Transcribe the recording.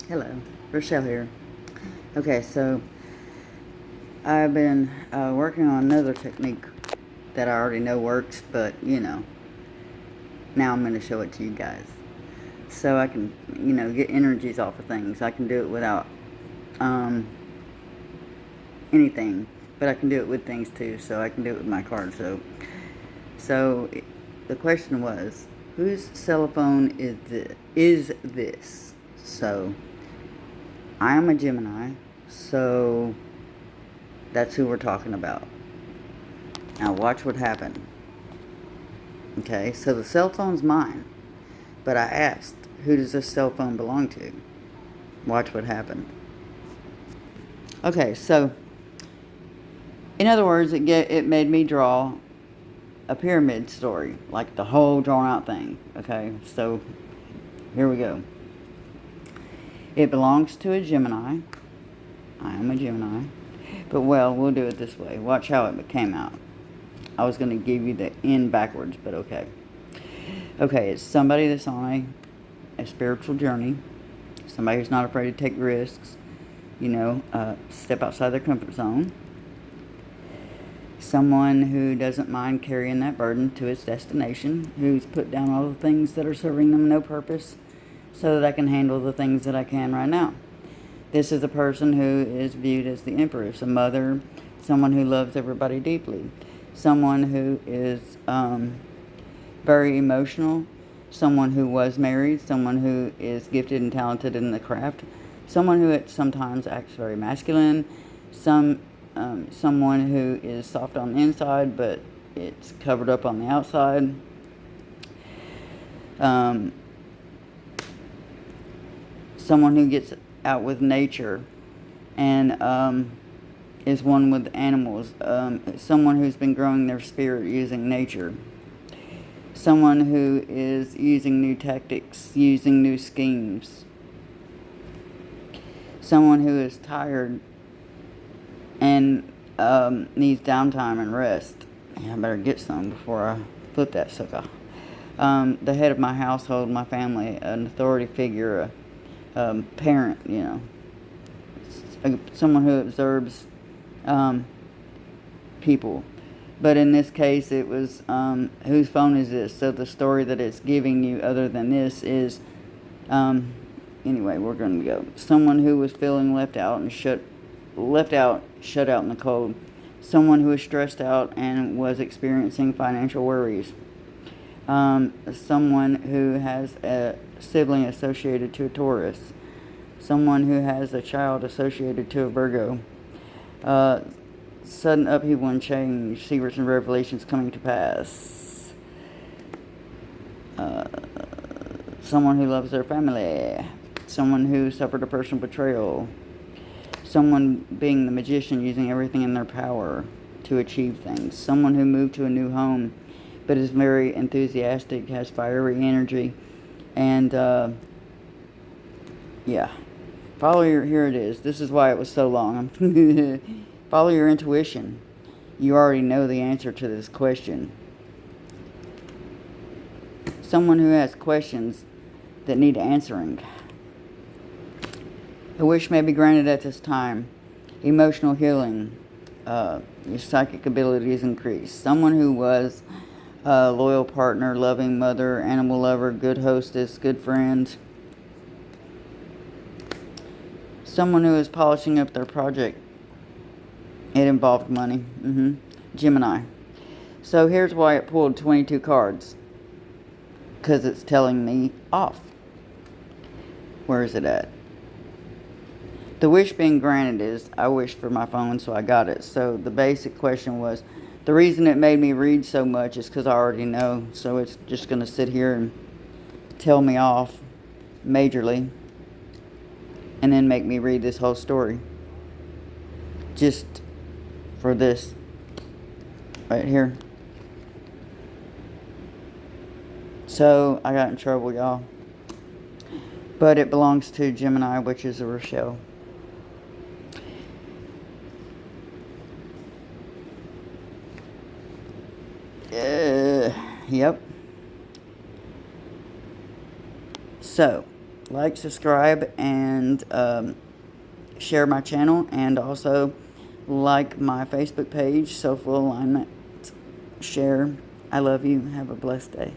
Hello, Rochelle here. Okay, so I've been working on another technique that I already know works, but now I'm going to show it to you guys. So I can, get energies off of things. I can do it without um, anything, but I can do it with things too. So I can do it with my card. So the question was, whose cell phone is this? So I am a Gemini, so that's who we're talking about. Now watch what happened. Okay, so the cell phone's mine, but I asked, who does this cell phone belong to? Watch what happened. Okay, so in other words, it made me draw a pyramid story, like the whole drawn out thing. Okay, so here we go. It belongs to a Gemini. I am a Gemini. But we'll do it this way. Watch how it came out. I was going to give you the end backwards, but okay. Okay, it's somebody that's on a spiritual journey. Somebody who's not afraid to take risks. Step outside their comfort zone. Someone who doesn't mind carrying that burden to its destination. Who's put down all the things that are serving them no purpose so that I can handle the things that I can right now. This is a person who is viewed as the empress, a mother, someone who loves everybody deeply, someone who is very emotional, someone who was married, someone who is gifted and talented in the craft, someone who sometimes acts very masculine, someone who is soft on the inside but it's covered up on the outside. Someone who gets out with nature and is one with animals. Someone who's been growing their spirit using nature. Someone who is using new tactics, using new schemes. Someone who is tired and needs downtime and rest. I better get some before I flip that sucker. The head of my household, my family, an authority figure, a parent, someone who observes people. But in this case, it was, whose phone is this? So the story that it's giving you other than this is, anyway, we're going to go. Someone who was feeling left out, shut out in the cold. Someone who was stressed out and was experiencing financial worries. Someone who has a sibling associated to a Taurus. Someone who has a child associated to a Virgo. Sudden upheaval and change, secrets and revelations coming to pass. Someone who loves their family. Someone who suffered a personal betrayal. Someone being the magician, using everything in their power to achieve things. Someone who moved to a new home but is very enthusiastic, has fiery energy, and here it is. This is why it was so long. Follow your intuition. You already know the answer to this question. Someone who has questions that need answering. A wish may be granted at this time. Emotional healing. Your psychic abilities increase. Someone who was a loyal partner, loving mother, animal lover, good hostess, good friend. Someone who is polishing up their project. It involved money. Gemini. So here's why it pulled 22 cards. Because it's telling me off. Where is it at? The wish being granted is, I wished for my phone, so I got it. So the basic question was, the reason it made me read so much is because I already know. So it's just going to sit here and tell me off majorly. And then make me read this whole story. Just for this right here. So I got in trouble, y'all. But it belongs to Gemini, which is a Rochelle. Yep. So, like, subscribe, and share my channel, and also like my Facebook page, Soulful Alignment. Share. I love you. Have a blessed day.